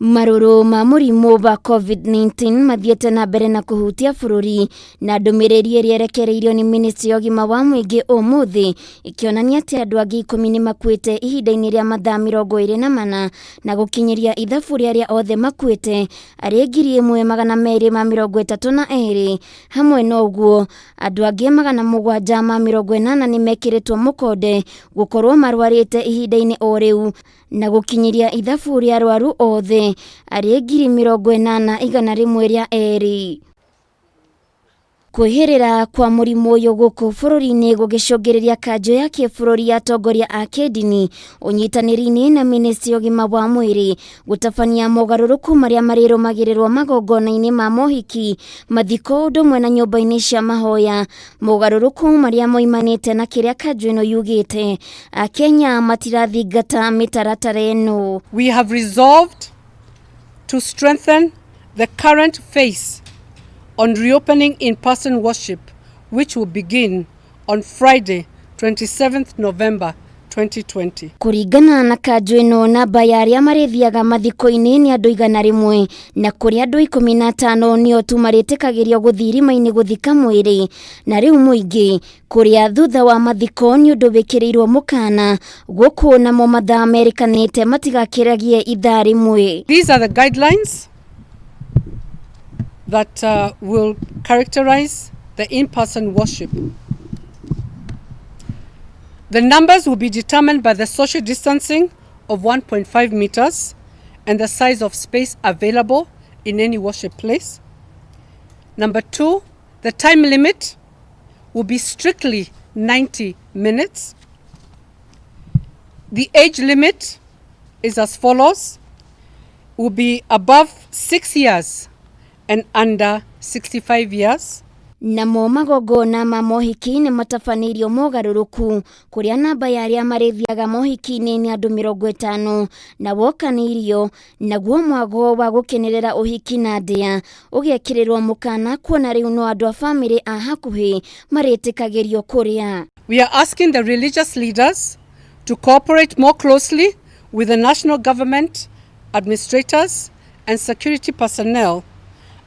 Maruru ma murimu wa COVID-19 mathiete na mbere na kuhutia bururi na ndumiriri iria rekereirio ni ministry ogima wa muingi umuthi ikionania ati andu angi 10 ni makuite ihinda-ini ria mathaa 24 na gukinyiria ithabu ria othe makuite ari 1232 hamwe na uguo andu angi 780 nimekiritwo mukonde gukorwo marwarite ihinda-ini o riu na gukinyiria ithabu ria arwaru othe ari 80,102 kwihirira kwa murimu uyu guku bururi-ini gugicungiriria kanju ya kibururi ya atongoria a kindini unyitaniri-ini na ministry ogima wa mwiri gutabania mogaruruku maria marirumagirirwo magongona-ini ma mohiki mathiko ndumwe na nyumba-ini cia mahoya mogaruruku maria moimanite na kiria kanju ino yugite Kenya matirathingata mitaratara ino. We have resolved to strengthen the current phase on reopening in-person worship, which will begin on Friday, 27th November 2020. Kuringana na kanju ino namba ya aria marithiaga mathiko-ini ni andu 100 na kuri andu 15 nio tu maritikagirio guthirima-ini guthika mwiri na riu muingi kuria thutha wa mathiko ni undu wikirirwo mukana guku na mathaa monekanite matigakiragie ithaa rimwe. These are the guidelines that will characterize the in-person worship. The numbers will be determined by the social distancing of 1.5 meters and the size of space available in any worship place. Number 2, the time limit will be strictly 90 minutes. The age limit is as follows: will be above 6 years and under 65 years. Namo magongona ma mohiki ni matabanirio mogaruruku kuria namba ya aria marithiaga mohiki-ini ni andu 50 na wokanirio naguo mwago wa gukenerera uhiki na ndia ugekirirwo mukana kuona riu no andu a family a hakuhi maritikagirio kuria. We are asking the religious leaders to cooperate more closely with the national government, administrators and security personnel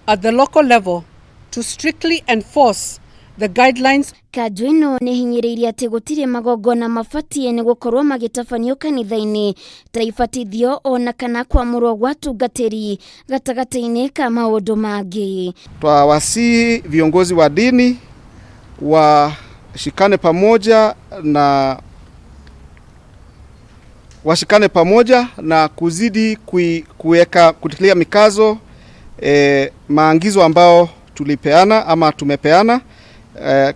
at the local level to strictly enforce the guidelines. Kanju ino ni hinyiriria ati gutire magongona mabatie ni gukorwo magitabanio kanitha-ini ta ibatithio ona kana kwamurwo gwa tungatiri gatagati-ini ka maundu mangi. Twawasihi viongozi wa dini washikane pamoja na kuzidi kutilia mikazo maangizo ambao tulipeana ama tumepeana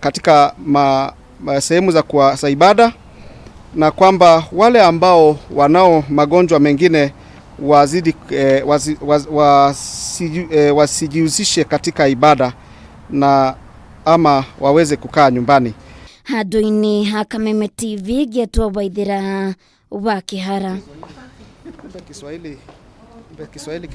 katika sehemu za ibada, na kwamba wale ambao wanao magonjwa mengine wazidi wasijihusishe katika ibada na ama waweze kukaa nyumbani. Handu-ini ha Kameme TV getwo Waithira wa Kihara. Kiswahili